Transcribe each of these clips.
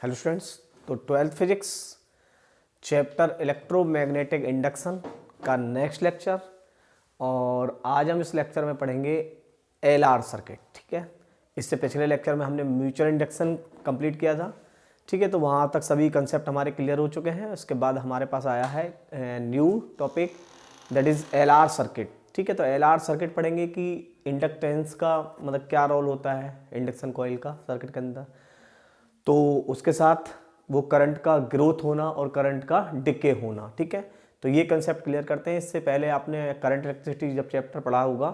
Hello students. तो twelfth physics chapter electromagnetic induction का next lecture, और आज हम इस लेक्चर में पढ़ेंगे एलआर सर्किट। ठीक है, इससे पिछले लेक्चर में हमने म्यूचुअल इंडक्शन कंप्लीट किया था। ठीक है, तो वहाँ तक सभी कंसेप्ट हमारे क्लियर हो चुके हैं। उसके बाद हमारे पास आया है new topic, that is LR circuit. ठीक है, तो एलआर सर्किट पढ़ेंगे कि इंडक्टेंस का मतलब क्या रोल होता है इंडक्शन कॉइल का सर्किट के अंदर, तो उसके साथ वो करंट का ग्रोथ होना और करंट का डिके होना। ठीक है, तो ये कंसेप्ट क्लियर करते हैं। इससे पहले आपने करंट इलेक्ट्रिसिटी जब चैप्टर पढ़ा होगा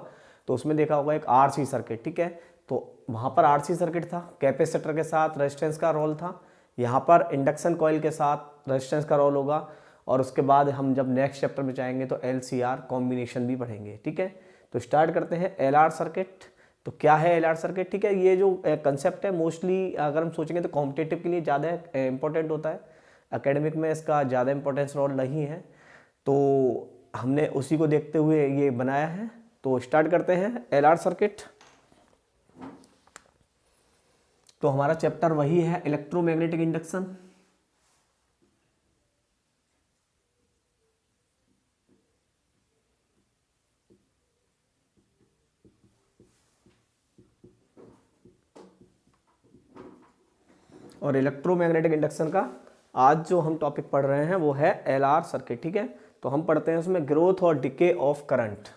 तो उसमें देखा होगा एक आरसी सर्किट। ठीक है, तो वहाँ पर आरसी सर्किट था, कैपेसिटर के साथ रेजिस्टेंस का रोल था। यहाँ पर इंडक्शन कॉइल के साथ रेजिस्टेंस का रोल होगा, और उसके बाद हम जब नेक्स्ट चैप्टर में जाएंगे तो एलसीआर कॉम्बिनेशन भी पढ़ेंगे। ठीक है, तो स्टार्ट करते हैं एलआर सर्किट। तो क्या है एलआर सर्किट? ठीक है, ये जो कंसेप्ट है मोस्टली अगर हम सोचेंगे तो कॉम्पिटेटिव के लिए ज़्यादा इंपॉर्टेंट होता है, एकेडमिक में इसका ज़्यादा इंपॉर्टेंस रोल नहीं है, तो हमने उसी को देखते हुए ये बनाया है। तो स्टार्ट करते हैं एलआर सर्किट। तो हमारा चैप्टर वही है इलेक्ट्रोमैग्नेटिक इंडक्शन। और इलेक्ट्रोमैग्नेटिक इंडक्शन का आज जो हम टॉपिक पढ़ रहे हैं वो है एलआर सर्किट। ठीक है, तो हम पढ़ते हैं उसमें ग्रोथ और decay of current.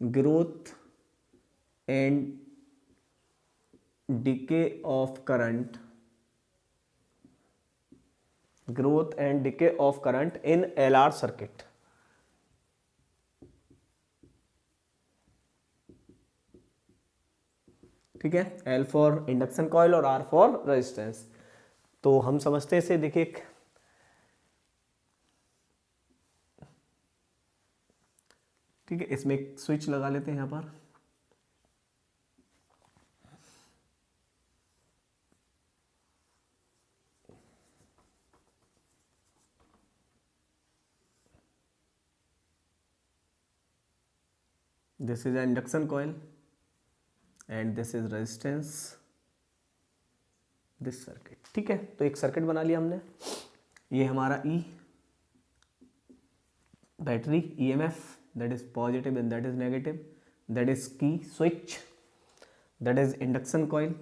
Growth and decay of current, growth and decay of current in LR circuit. ठीक है, एल फॉर इंडक्शन कॉइल और आर फॉर रेजिस्टेंस। तो हम समझते हैं इसे, देखिए ठीक है, इसमें एक स्विच लगा लेते हैं यहां पर। This is an induction coil and this is resistance, this circuit. ठीक है, तो एक सर्किट बना लिया हमने। ये हमारा E battery, EMF that is positive and that is negative, that is key switch, that is induction coil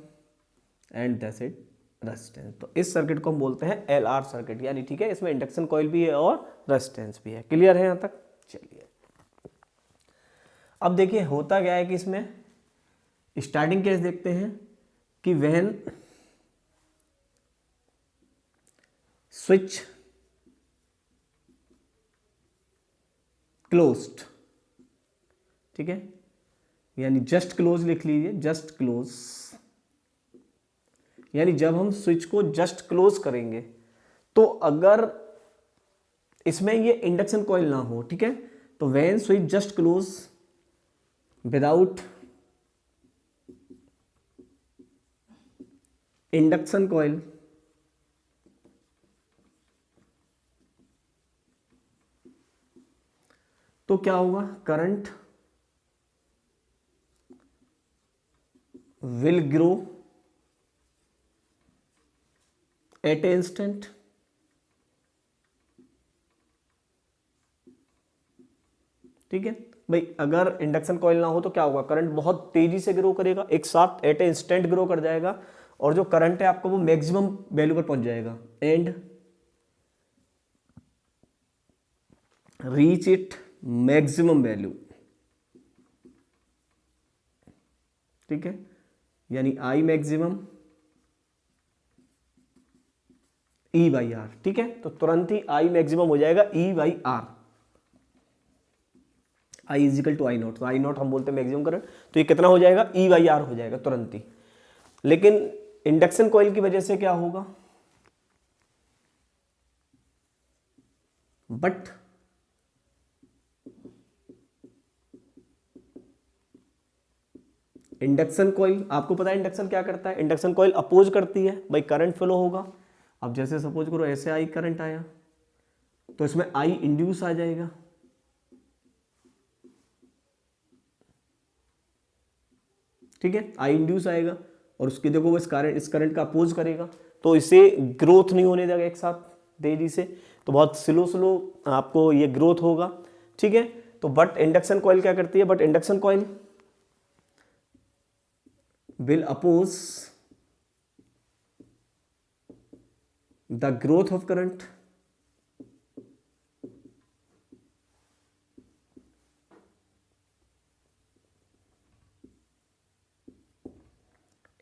and that's it resistance. तो इस सर्किट को हम बोलते हैं एलआर सर्किट, यानी ठीक है इसमें इंडक्शन कॉइल भी है और रेजिस्टेंस भी है। क्लियर है यहां तक? चलिए अब देखिए होता क्या है कि इसमें स्टार्टिंग केस देखते हैं कि व्हेन स्विच क्लोज्ड, ठीक है, यानी जस्ट क्लोज लिख लीजिए, जस्ट क्लोज, यानी जब हम स्विच को जस्ट क्लोज करेंगे तो अगर इसमें ये इंडक्शन कॉइल ना हो, ठीक है, तो when switch just close without induction coil, तो क्या होगा? Current will grow at A instant, ठीक है भाई। अगर इंडक्शन कॉइल ना हो तो क्या होगा? करंट बहुत तेजी से ग्रो करेगा, एक साथ एट ए इंस्टेंट ग्रो कर जाएगा, और जो करंट है आपको वो मैक्सिमम वैल्यू पर पहुंच जाएगा and reach it maximum value. ठीक है, यानी I maximum E by R. ठीक है, तो तुरंत ही आई मैक्सिमम हो जाएगा E by R, I is equal to I naught. तो आई नॉट हम बोलते हैं मैक्सिमम करंट, तो ये कितना हो जाएगा? ई बाई आर हो जाएगा तुरंत ही। लेकिन इंडक्शन कॉइल की वजह से क्या होगा? बट इंडक्शन कॉइल, आपको पता है इंडक्शन क्या करता है? इंडक्शन कॉइल अपोज करती है भाई, करंट फ्लो होगा। अब जैसे सपोज करो ऐसे आई करंट आया तो इसमें आई इंड्यूस आ जाएगा, ठीक है, आई इंड्यूस आएगा और उसकी देखो वो इस करंट का अपोज करेगा, तो इसे ग्रोथ नहीं होने देगा एक साथ तेजी से, तो बहुत स्लो आपको ये ग्रोथ होगा। ठीक है, तो बट इंडक्शन कॉइल क्या करती है, but induction coil will oppose the growth of current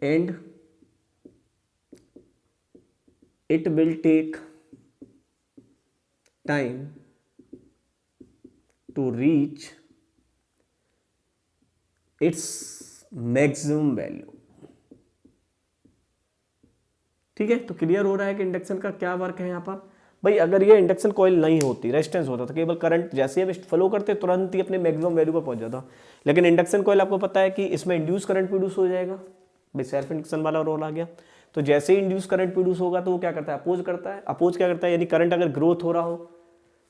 and it will take time to reach its maximum value. ठीक है, तो क्लियर हो रहा है कि इंडक्शन का क्या वर्क है यहाँ पर। भाई अगर ये इंडक्शन कॉइल नहीं होती, रेजिस्टेंस होता तो केवल करंट जैसे ही फ्लो करते तुरंत ही अपने मैक्सिमम वैल्यू पर पहुंच जाता, लेकिन इंडक्शन कॉइल आपको पता है कि इसमें इंड्यूस करंट प्रोड्यूस हो जाएगा, भाई सेल्फ इंडक्शन वाला रोल आ गया। तो जैसे ही इंड्यूस करंट प्रोड्यूस होगा तो वो क्या करता है, अपोज करता है। अपोज क्या करता है, यानी करंट अगर ग्रोथ हो रहा हो,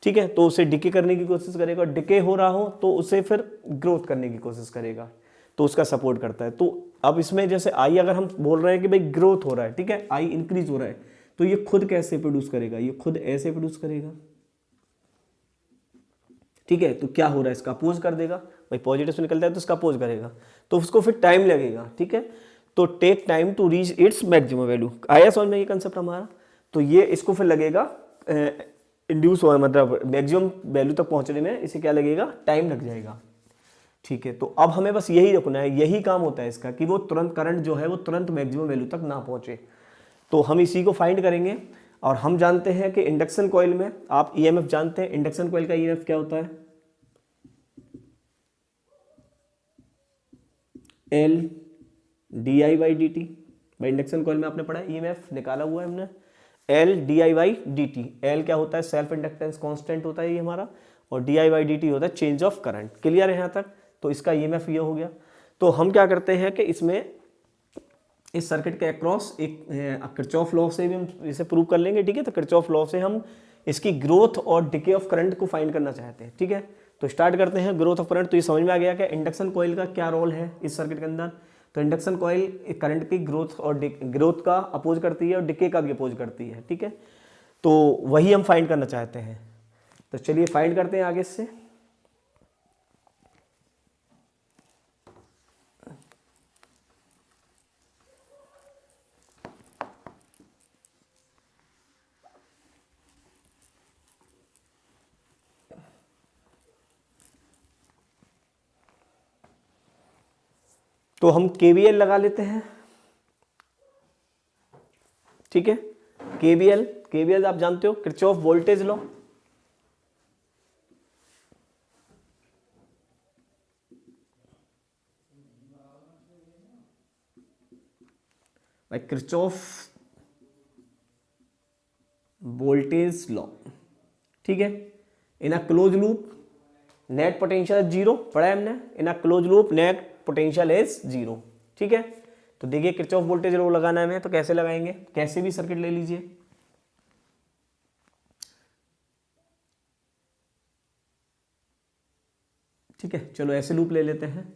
ठीक है, तो उसे डिके करने की कोशिश करेगा, डिके हो रहा हो तो उसे फिर ग्रोथ करने की कोशिश करेगा, तो उसका सपोर्ट करता है। तो अब इसमें जैसे आई अगर हम बोल रहे हैं कि भाई ग्रोथ हो रहा है, ठीक है, आई इंक्रीज हो रहा है, तो ये खुद कैसे प्रोड्यूस करेगा, ये खुद ऐसे प्रोड्यूस करेगा। ठीक है, तो क्या हो रहा है, इसका अपोज कर देगा, भाई पॉजिटिव से निकलता है तो इसका अपोज करेगा, तो उसको फिर टाइम लगेगा। ठीक है, तो take time to reach its maximum value. आया समझ में ये कंसेप्ट हमारा। तो ये इसको फिर लगेगा इंड्यूस हुआ, मतलब मैक्सिमम वैल्यू तक पहुंचने में इसे क्या लगेगा, टाइम लग जाएगा। ठीक है, तो अब हमें बस यही रखना है, यही काम होता है इसका कि वो तुरंत करंट जो है वो तुरंत मैक्सिमम वैल्यू तक ना पहुंचे। तो हम इसी को फाइंड करेंगे, और हम जानते हैं कि इंडक्शन कॉइल में आप ईएमएफ जानते हैं, इंडक्शन कॉइल का ईएमएफ क्या होता है, L D I by D T. भाई इंडक्शन कॉइल में आपने पढ़ा है, ईएमएफ निकाला हुआ है हमने, L D I by D T. L क्या होता है, सेल्फ इंडक्टेंस कांस्टेंट होता है ये हमारा, और D I by D T होता है चेंज ऑफ करंट। क्लियर है यहाँ तक। तो इसका ईएमएफ ये हो गया। तो हम क्या करते हैं कि इसमें इस सर्किट के अक्रॉस एक किरचॉफ लॉ से भी हम इसे प्रूव कर लेंगे। ठीक है, तो किरचॉफ लॉ से हम इसकी ग्रोथ और डिके ऑफ करंट को फाइंड करना चाहते हैं। ठीक है, तो स्टार्ट करते हैं ग्रोथ ऑफ करंट। तो ये समझ में आ गया कि इंडक्शन कॉइल का क्या रोल है इस सर्किट के अंदर। तो इंडक्शन कॉइल करंट की ग्रोथ और ग्रोथ का अपोज करती है और डिके का भी अपोज करती है। ठीक है, तो वही हम फाइंड करना चाहते हैं। तो चलिए फाइंड करते हैं आगे से। तो हम केवीएल लगा लेते हैं। ठीक है, केवीएल आप जानते हो, Kirchhoff voltage law. Kirchhoff voltage law. ठीक है, in a close loop net potential zero, पढ़ा है हमने। In a close loop net potential is zero. ठीक है, तो देखिए किरचॉफ वोल्टेज लॉ लगाना है हमें, तो कैसे लगाएंगे, कैसे भी सर्किट ले लीजिए। ठीक है, चलो ऐसे लूप ले लेते हैं।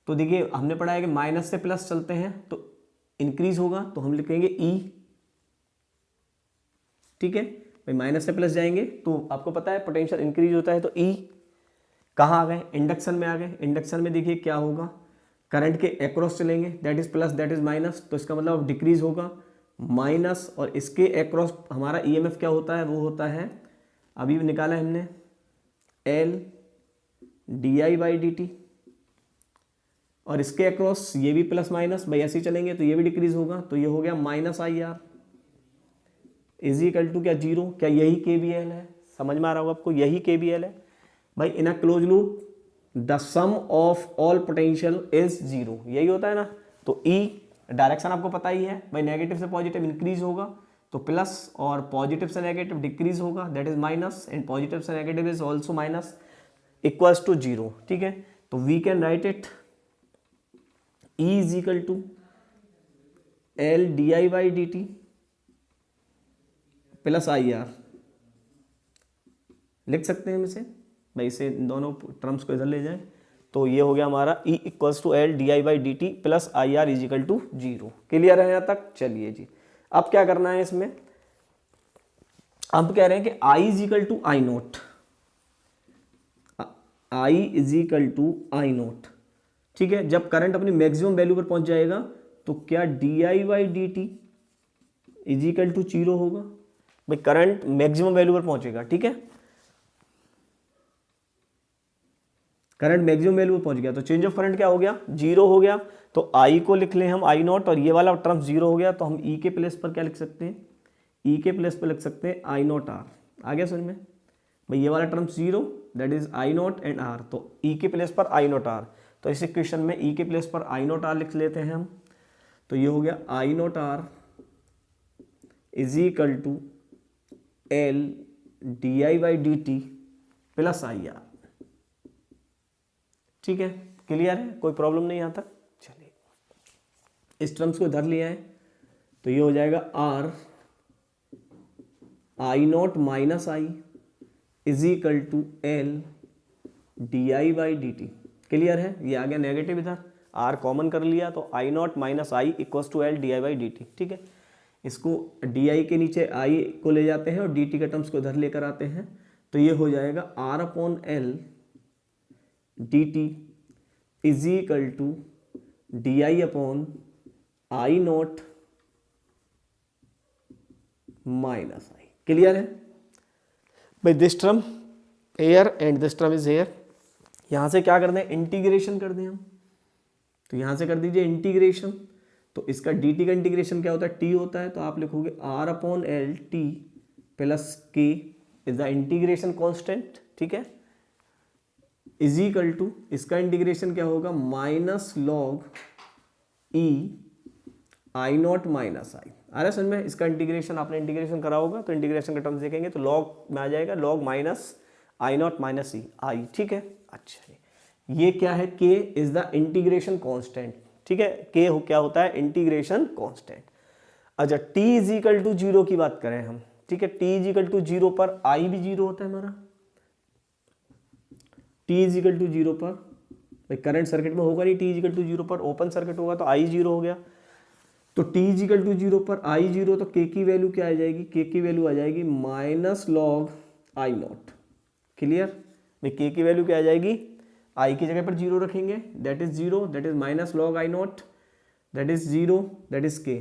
तो देखिए हमने पढ़ा है कि माइनस से प्लस चलते हैं तो इंक्रीज होगा, तो हम लिखेंगे ई। ठीक है, भाई माइनस से प्लस जाएंगे तो आपको पता है पोटेंशियल इंक्रीज होता है, तो ई कहाँ आ गए, इंडक्शन में आ गए। इंडक्शन में देखिए क्या होगा, करंट के अक्रॉस चलेंगे, that is plus that is minus, तो इसका मतलब डिक्रीज होगा माइनस, और इसके अक्रॉस हमारा ईएमएफ क्या होता है, वो होता है अभी भी निकाला है हमने, L D I by D T, और इसके अक्रॉस ये भी प्लस माइनस, भाई ऐसे ही चलेंगे तो ये भी डिक्रीज होगा, तो ये हो गया minus I R is equal to क्या, जीरो। क्या यही केवीएल है, समझ में आ रहा होगा आपको, यही केवीएल है भाई। In a close loop the sum of all potential is zero, यही होता है ना। तो ई डायरेक्शन आपको पता ही है भाई, नेगेटिव से पॉजिटिव इंक्रीज होगा तो प्लस, और पॉजिटिव से नेगेटिव डिक्रीज होगा that is minus, and positive से negative is also minus, equals to zero. ठीक है, तो we can write it E is equal to L D I by D T plus I R, लिख सकते हैं हम इसे भाई, इसे दोनों टर्म्स को इधर ले जाएं तो ये हो गया हमारा E equals to L D I by D T plus I R is equal to 0। Clear है यहाँ तक? चलिए जी, अब क्या करना है इसमें, अब कह रहे हैं कि I is equal to I naught, I is equal to I naught, ठीक है। जब करंट अपनी मैक्सिमम वैल्यू पर पहुंच जाएगा तो क्या D I by D T is equal to 0 होगा? भाई करंट मैक्सिमम वैल्यू पर पहुंचेगा, ठीक है, करंट मैक्सिमम वैल्यू पर पहुंच गया तो चेंज ऑफ करंट क्या हो गया? 0 हो गया। तो I को लिख लें हम आई नॉट, और ये वाला टर्म 0 हो गया तो हम E के प्लेस पर क्या लिख सकते हैं? E के प्लेस पर लिख सकते हैं आई नॉट आर। आ गया समझ में? भाई ये वाला term 0 that is I naught and R, तो E के प्लेस पर आई नॉट आर, तो इस इक्वेशन में E के प्लेस पर आई नॉट आर लिख लेते हैं हम। तो ये हो गया I naught R is equal to L D I by D T plus I R. ठीक है, क्लियर है, कोई प्रॉब्लम नहीं यहाँ तक? चलिए इस टर्म्स को इधर लिया है तो ये हो जाएगा R I naught minus I is equal to L D I by D T. Clear है? ये आ गया नेगेटिव, इधर आर कॉमन कर लिया तो I naught minus I equals to L D I by D T. ठीक है, इसको डी आई के नीचे आई को ले जाते हैं और डी टी के टर्म्स को इधर लेकर आते हैं तो ये हो जाएगा R upon L D T is equal to D I upon I naught minus I. Clear है भाई? This term here and this term is here. यहां से क्या कर दें? इंटीग्रेशन कर दें हम, तो यहां से कर दीजिए इंटीग्रेशन। तो इसका डी टी का इंटीग्रेशन क्या होता है? टी होता है, तो आप लिखोगे R upon L T plus K is the integration constant. ठीक है, इज इक्वल टू इसका इंटीग्रेशन क्या होगा? Minus log E I naught minus I. आ रहा समझ में? इसका इंटीग्रेशन आपने इंटीग्रेशन करा होगा तो इंटीग्रेशन के टर्म्स देखेंगे तो लॉग में आ जाएगा log minus I naught minus E I. ठीक है, अच्छा ये क्या है? के इज द इंटीग्रेशन कॉन्स्टेंट। ठीक है, के क्या होता है? Integration constant. अच्छा, टी इज इक्वल टू 0 की बात करें हम, ठीक है, टी इज इक्वल टू 0 पर आई भी 0 होता है हमारा। टी इज इक्वल टू 0 पर भाई करंट सर्किट में होगा नहीं, टी इज इक्वल टू 0 पर ओपन सर्किट होगा तो आई 0 हो गया। तो टी इज इक्वल टू 0 पर आई 0, तो के की वैल्यू क्या आ जाएगी? के की वैल्यू आ जाएगी minus log I not. Clear भाई? के की वैल्यू क्या आ जाएगी? आई की जगह पर 0 रखेंगे, that is 0, that is minus log I not, that is 0, that is के।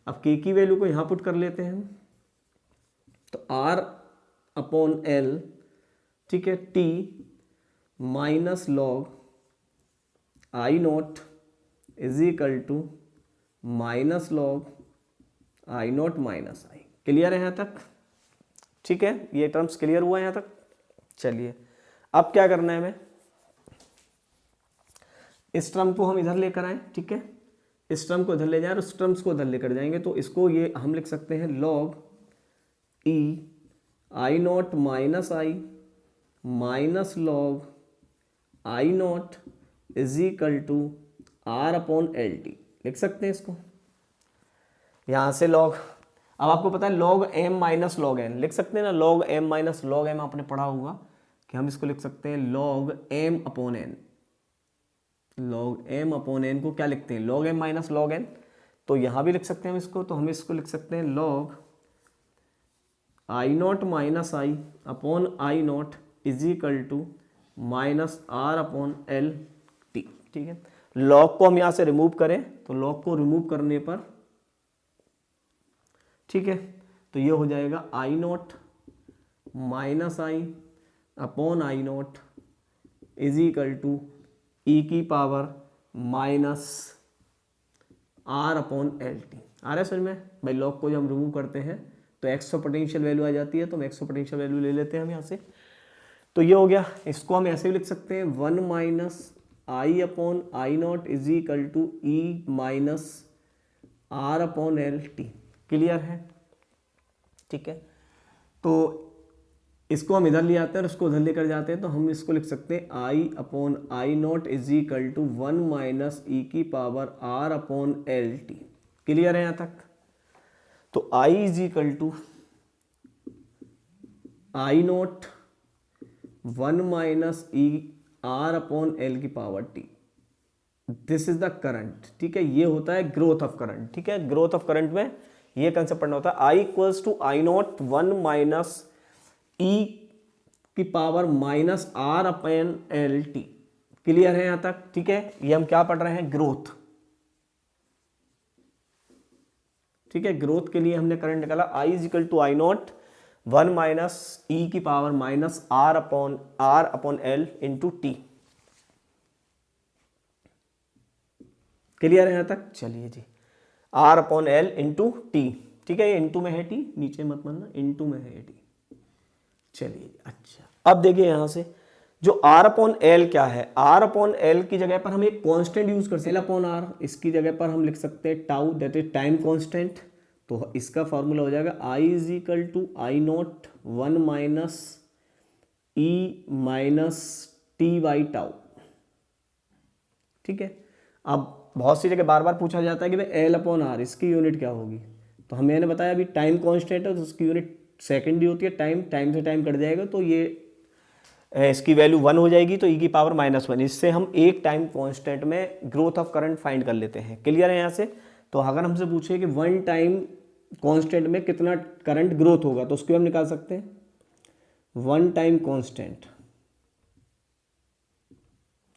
अब के की वैल्यू को यहां पुट कर लेते हैं हम, तो आर अपॉन एल, ठीक है, T minus log I naught is equal to minus log I naught minus I. Clear है यहाँ तक? ठीक है, ये टर्म्स क्लियर हुआ यहाँ तक? चलिए अब क्या करना है हमें, इस टर्म को हम इधर लेकर आए, ठीक है, इस टर्म को इधर ले जाए और उस टर्म्स को इधर लेकर जाएंगे तो इसको ये हम लिख सकते हैं log E I naught minus I minus log I naught is equal to R upon L T. लिख सकते हैं इसको यहां से लॉग। अब आपको पता है log M minus log N लिख सकते हैं ना, log M minus log M आपने पढ़ा होगा कि हम इसको लिख सकते हैं log M upon N. Log M upon N को क्या लिखते हैं? Log M minus log N. तो यहां भी लिख सकते हैं हम इसको, तो हम इसको लिख सकते हैं log I naught minus I upon I naught is equal to minus R upon L T. ठीक है, लॉग को हम यहां से रिमूव करें तो लॉग को रिमूव करने पर, ठीक है, तो ये हो जाएगा I naught minus I upon I naught is equal to E की power minus R upon L T. आ रहा है समझ में भाई? लॉग को जब हम रिमूव करते हैं तो एक्स्ट्रा पोटेंशियल वैल्यू आ जाती है, तो हम एक्स्ट्रा पोटेंशियल वैल्यू ले लेते हैं हम यहाँ से। तो ये हो गया, इसको हम ऐसे भी लिख सकते हैं 1 minus I upon I naught is equal to E minus R upon L T. Clear है? ठीक है, तो इसको हम इधर ले आते हैं और उसको उधर लेकर जाते हैं तो हम इसको लिख सकते हैं I upon I naught is equal to 1 minus E की power R upon L T. Clear है यहाँ तक? तो I is equal to I naught 1 minus E R upon L की power T, this is the current, ठीक है। ये होता है ग्रोथ ऑफ करंट, ठीक है। ग्रोथ ऑफ करंट में ये कंसेप्ट पढ़ना होता है, I equals to I naught 1 minus E की power minus R upon L T. Clear है यहां तक, ठीक है। ये हम क्या पढ़ रहे हैं, ग्रोथ, ठीक है। ग्रोथ के लिए हमने करंट निकाला, I is equal to I naught 1 minus E की power minus R upon L into T. Clear है यहां तक, चलिए जी। R upon L into T, ठीक है। ये इंटू में है टी, नीचे मत मानना, इंटू में है टी। चलिए अच्छा, अब देखिए यहां से जो आर अपॉन एल क्या है, आर अपॉन एल की जगह पर हम एक कांस्टेंट यूज कर सकते हैं, एल अपॉन आर, इसकी जगह पर हम लिख सकते हैं tau, that is time constant. तो इसका फॉर्मूला हो जाएगा I is equal to I naught 1 minus E minus T by tau, ठीक है। अब बहुत सी जगह बार बार पूछा जाता है कि भाई एल अपॉन आर इसकी यूनिट क्या होगी, तो मैंने बताया अभी टाइम कांस्टेंट है तो उसकी यूनिट सेकंड ही होती है, टाइम से टाइम कट जाएगा तो ये इसकी वैल्यू 1 हो जाएगी, तो ई की पावर -1। इससे हम एक टाइम कांस्टेंट में ग्रोथ ऑफ करंट फाइंड कर लेते हैं। क्लियर है यहाँ से। तो अगर हमसे पूछे कि 1 टाइम कांस्टेंट में कितना करंट ग्रोथ होगा तो उसको हम निकाल सकते हैं, 1 टाइम कांस्टेंट,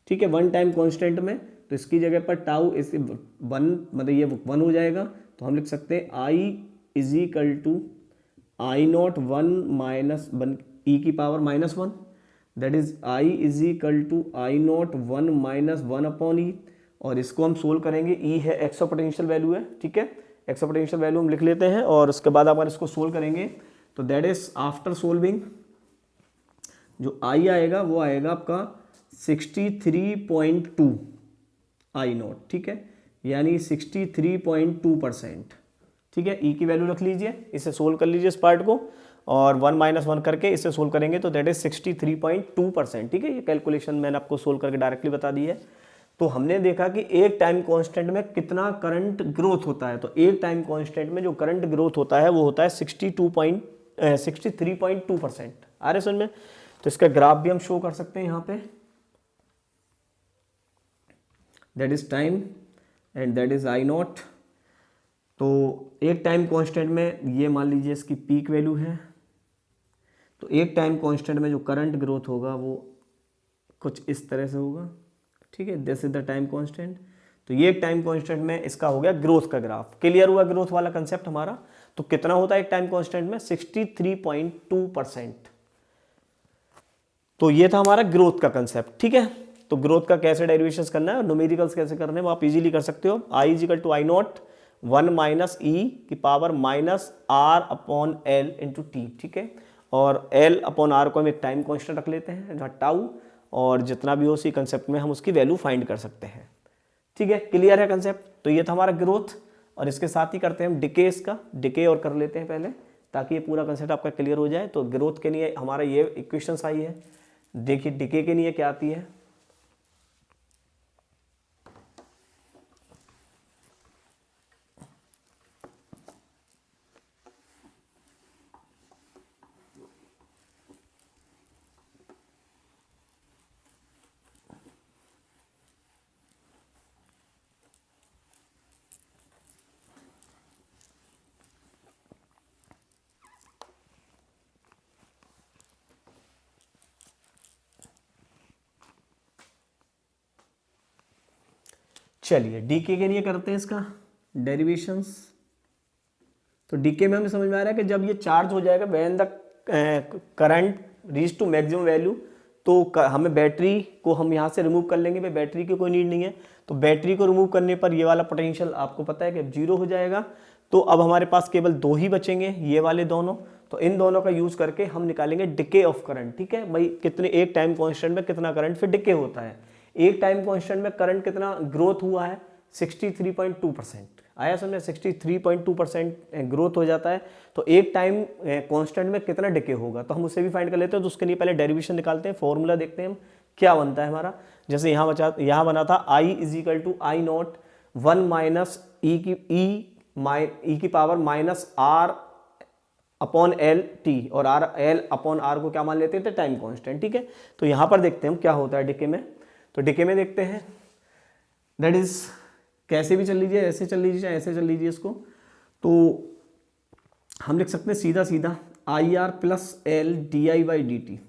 ठीक है। 1 टाइम कांस्टेंट में तो इसकी जगह पर टाउ इसके 1 मतलब ये 1 हो जाएगा, तो हम लिख सकते हैं I is equal to I naught 1 minus 1 E की power -1, that is I is equal to I naught 1 minus 1 upon E. और इसको हम सोल्व करेंगे, ई है एक्स ऑफ पोटेंशियल वैल्यू है, ठीक है। एक्स ऑफ पोटेंशियल वैल्यू हम लिख लेते हैं और उसके बाद अगर इसको सोल्व करेंगे तो दैट इज आफ्टर सोल्विंग जो आई आएगा वो आएगा आपका 63.2 आई नॉट, ठीक है, यानी 63.2%, ठीक है। ई की वैल्यू रख लीजिए, इसे सोल्व कर लीजिए इस पार्ट को, और 1 माइनस 1 करके इसे सोल्व करेंगे तो दैट इज 63.2%, ठीक है। ये कैलकुलेशन मैंने आपको सोल्व करके डायरेक्टली बता दी है। तो हमने देखा कि एक टाइम कांस्टेंट में कितना करंट ग्रोथ होता है, तो एक टाइम कांस्टेंट में जो करंट ग्रोथ होता है वो होता है 63.2%। आ रहे समझ में। तो इसका ग्राफ भी हम शो कर सकते हैं यहाँ पे, that is time and that is I naught. तो एक टाइम कांस्टेंट में ये मान लीजिए इसकी पीक वैल्यू है, तो एक टाइम कांस्टेंट में जो करंट ग्रोथ होगा वो कुछ इस तरह से होगा, ठीक है। This is the time constant. तो ये एक टाइम कांस्टेंट में इसका हो गया ग्रोथ का ग्राफ। क्लियर हुआ ग्रोथ वाला कंसेप्ट हमारा। तो कितना होता है एक टाइम कांस्टेंट में, 63.2%। तो ये था हमारा ग्रोथ का कंसेप्ट, ठीक है। तो ग्रोथ का कैसे डेरिवेशंस करना है और न्यूमेरिकल्स कैसे करने हैं वो आप इजीली कर सकते हो। I is equal to I naught 1 minus E की power minus R upon L into T, ठीक है। और एल अपॉन आर को हम एक टाइम कांस्टेंट रख लेते हैं जहाँ टाउ, और जितना भी हो उसी कंसेप्ट में हम उसकी वैल्यू फाइंड कर सकते हैं, ठीक है। क्लियर है कंसेप्ट। तो ये था हमारा ग्रोथ, और इसके साथ ही करते हैं हम डिके, इसका डिके और कर लेते हैं पहले ताकि ये पूरा कंसेप्ट आपका क्लियर हो जाए। तो ग्रोथ के लिए हमारा ये इक्वेशंस आई है, देखिए डिके के लिए क्या आती है। चलिए डीके के लिए करते हैं इसका डेरिवेशंस। तो डीके में हमें समझ में आ रहा है कि जब ये चार्ज हो जाएगा when the current reach to maximum value, तो हमें बैटरी को हम यहाँ से रिमूव कर लेंगे। भाई बैटरी की कोई नीड नहीं है, तो बैटरी को रिमूव करने पर ये वाला पोटेंशियल आपको पता है कि अब 0 हो जाएगा। तो अब हमारे पास केवल 2 ही बचेंगे, ये वाले दोनों। तो इन दोनों का यूज करके हम निकालेंगे डिके ऑफ करंट, ठीक है। भाई कितने एक टाइम कॉन्स्टेंट में कितना करंट फिर डिके होता है। एक टाइम कांस्टेंट में करंट कितना ग्रोथ हुआ है, 63.2%। आया समझे, 63.2% ग्रोथ हो जाता है। तो एक टाइम कांस्टेंट में कितना डिके होगा, तो हम उसे भी फाइंड कर लेते हैं। तो उसके लिए पहले डेरिवेशन निकालते हैं, फॉर्मूला देखते हैं हम क्या बनता है हमारा। जैसे यहाँ बना था I is equal to I naught 1 minus E की power minus R upon L T, और आर एल अपॉन आर को क्या मान लेते थे, टाइम कांस्टेंट। ठीक है, तो यहाँ पर देखते हैं हम क्या होता है डिके में। तो डिके में देखते हैं दैट इज, कैसे भी चल लीजिए, ऐसे चल लीजिए चाहे ऐसे चल लीजिए इसको, तो हम लिख सकते हैं सीधा सीधा आई R plus L D I by D T,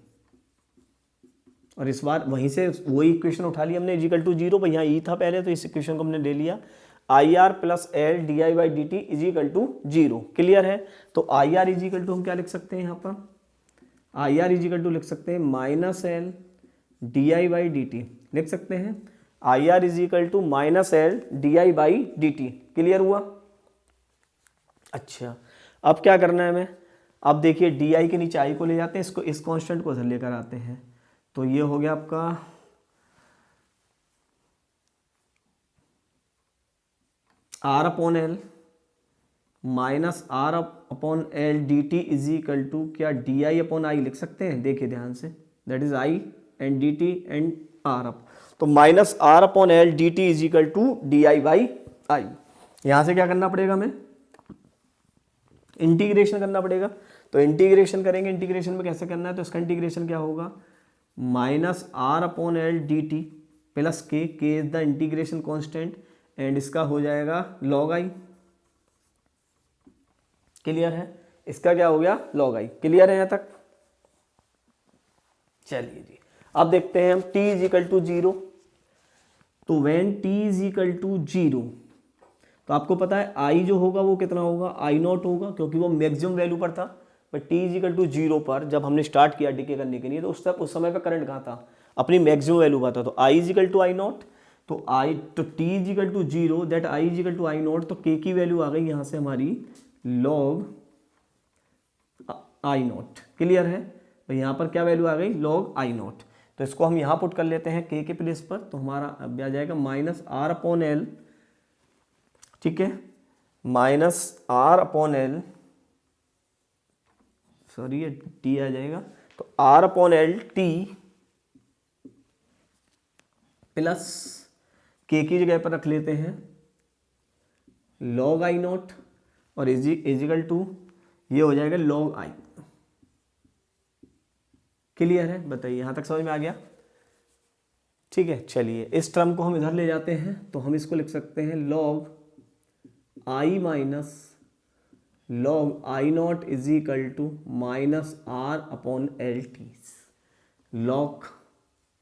और इस बार वहीं से वही इक्वेशन उठा लिया हमने, इजिकल टू जीरो, यहाँ ई था पहले तो इस इक्वेशन को हमने ले लिया, I R plus L D I by D T is equal to zero. Clear है, तो आई आर इजिकल टू हम क्या लिख सकते हैं यहाँ पर, आई आर इजिकल टू लिख सकते हैं minus L D I by D T, लिख सकते हैं I R is equal to minus L D I by D T. Clear हुआ। अच्छा, अब क्या करना है हमें, अब देखिए डी आई के नीचे आई को ले जाते हैं, इसको इस कांस्टेंट को इधर लेकर आते हैं, तो ये हो गया आपका R upon L minus R upon L D T is equal to क्या, डी आई अपॉन आई लिख सकते हैं, देखिए ध्यान से, that is I and D T and R up, तो minus R upon L D T is equal to D I by I. यहां से क्या करना पड़ेगा हमें, इंटीग्रेशन करना पड़ेगा, तो इंटीग्रेशन करेंगे, इंटीग्रेशन में कैसे करना है, तो इसका इंटीग्रेशन क्या होगा, minus R upon L D T plus K is the integration constant, and इसका हो जाएगा लॉग आई। क्लियर है, इसका क्या हो गया, लॉग आई। क्लियर है यहां तक। चलिए जी, अब देखते हैं हम t is equal to zero, तो when t is equal to zero, तो आपको पता है i जो होगा वो कितना होगा, आई नॉट होगा, क्योंकि वो मैक्सिमम वैल्यू पर था। But t is equal to zero पर जब हमने स्टार्ट किया डिके करने के लिए, तो उस समय पर करंट कहाँ था, अपनी मैक्सिमम वैल्यू पर था, तो i is equal to I naught, तो t is equal to zero, that i is equal to I naught, तो k की वैल्यू आ गई यहाँ से हमारी लॉग आई नॉट। क्लियर है, तो यहाँ पर क्या वैल्यू आ गई, लॉग आई नॉट, तो इसको हम यहाँ पुट कर लेते हैं k के प्लेस पर, तो हमारा अब आ जाएगा माइनस आर अपॉन एल, ठीक है, minus R upon L, sorry ये टी आ जाएगा, तो R upon L T plus K की जगह पर रख लेते हैं लॉग आई नॉट, और इजिकल टू ये हो जाएगा लॉग आई। क्लियर है, बताइए यहां तक समझ में आ गया। ठीक है, चलिए इस टर्म को हम इधर ले जाते हैं, तो हम इसको लिख सकते हैं log I minus log I naught is equal to minus R upon L T, log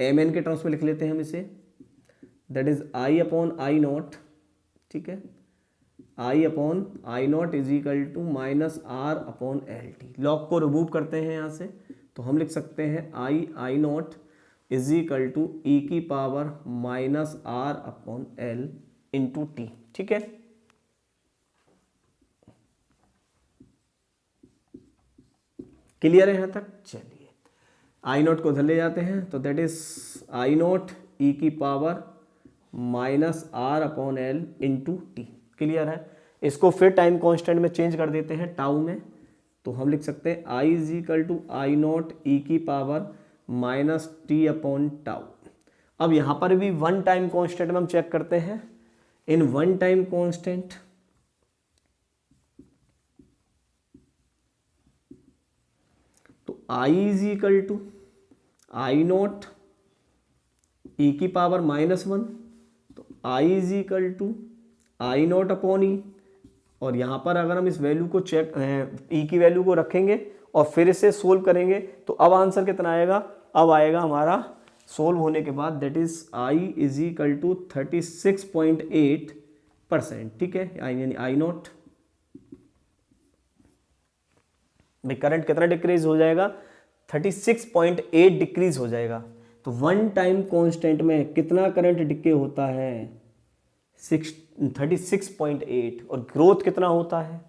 M N के टर्म्स में लिख लेते हैं हम इसे, that is I upon I naught, ठीक है, I upon I naught is equal to minus R upon L T. Log को रिमूव करते हैं यहाँ से, तो हम लिख सकते हैं I naught is equal to E की power minus R upon L into T. ठीक है, क्लियर है यहाँ तक। चलिए आई नॉट को उधर ले जाते हैं, तो that is I naught E की power minus R upon L into T. Clear है, इसको फिर टाइम कांस्टेंट में चेंज कर देते हैं टाउ में, तो हम लिख सकते हैं I is equal to I naught E की power minus T upon tau. अब यहाँ पर भी वन टाइम कांस्टेंट में हम चेक करते हैं, इन वन टाइम कांस्टेंट तो I is equal to I naught E की पावर माइनस वन, तो I is equal to I naught upon E, और यहाँ पर अगर हम इस वैल्यू को चेक ई की वैल्यू को रखेंगे और फिर इसे सोल्व करेंगे, तो अब आंसर कितना आएगा, अब आएगा हमारा सोल्व होने के बाद that is I is equal to 36.8%। ठीक है, यानी आई नॉट भाई करंट कितना डिक्रीज हो जाएगा, 36.8 डिक्रीज हो जाएगा। तो वन टाइम कांस्टेंट में कितना करंट डिके होता है, 36.8, और ग्रोथ कितना होता है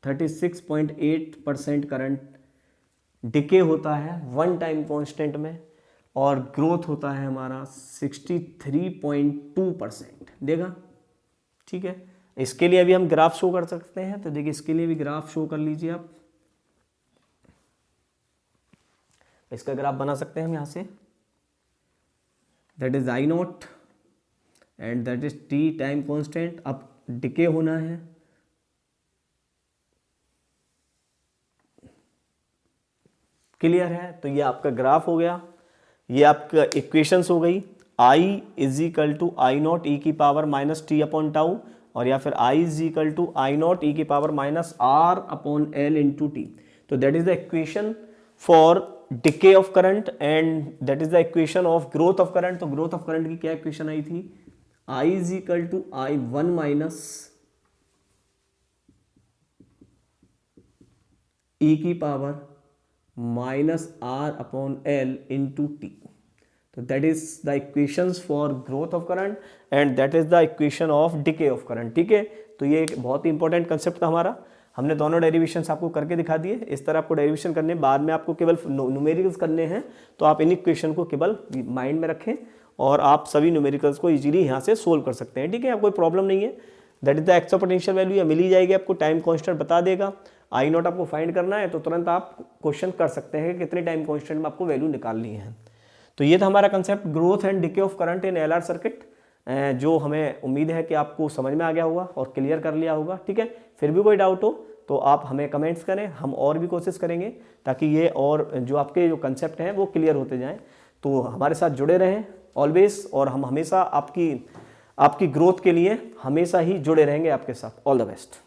36.8% करंट डिके होता है वन टाइम कांस्टेंट में, और ग्रोथ होता है हमारा 63.2% देगा। ठीक है, इसके लिए अभी हम ग्राफ शो कर सकते हैं, तो देखिए इसके लिए भी ग्राफ शो कर लीजिए आप, इसका ग्राफ बना सकते हैं हम यहाँ से, that is I naught and that is T time constant. अब डिके होना है, क्लियर है? तो ये आपका ग्राफ हो गया, ये आपका इक्वेशंस हो गई, I is equal to I naught E की power minus T upon tau, और या फिर I is equal to I naught E की power minus R upon L into T. तो that is the equation for decay of current and that is the equation of growth of current. तो growth of current की क्या equation आई थी? I is equal to I one minus E की power minus R upon L into T. तो that is the equations for growth of current and that is the equation of decay of current. ठीक है, तो ये एक बहुत ही important concept था हमारा। हमने दोनों डेरिवेशंस आपको करके दिखा दिए। इस तरह आपको डेरिवेशन करने, बाद में आपको केवल न्यूमेरिकल्स करने हैं, तो आप इन इक्वेशन को केवल माइंड में रखें और आप सभी न्यूमेरिकल्स को इजीली यहाँ से सोल्व कर सकते हैं। ठीक है, कोई प्रॉब्लम नहीं है। That is the extra potential value, ये मिल ही जाएगी आपको, टाइम कॉन्स्टेंट बता देगा। आई नॉट आपको फाइंड करना है तो तुरंत आप क्वेश्चन कर सकते हैं कि कितने टाइम कॉन्स्टेंट में आपको वैल्यू निकालनी है। तो ये था हमारा concept growth and decay of current in LR circuit, जो हमें उम्मीद है कि आपको समझ में आ गया होगा और क्लियर कर लिया होगा। ठीक है, फिर भी कोई डाउट हो तो आप हमें कमेंट्स करें, हम और भी कोशिश करेंगे ताकि ये और जो आपके जो कंसेप्ट हैं वो क्लियर होते जाएं। तो हमारे साथ जुड़े रहें ऑलवेज, और हम हमेशा आपकी ग्रोथ के लिए हमेशा ही जुड़े रहेंगे आपके साथ। All the best.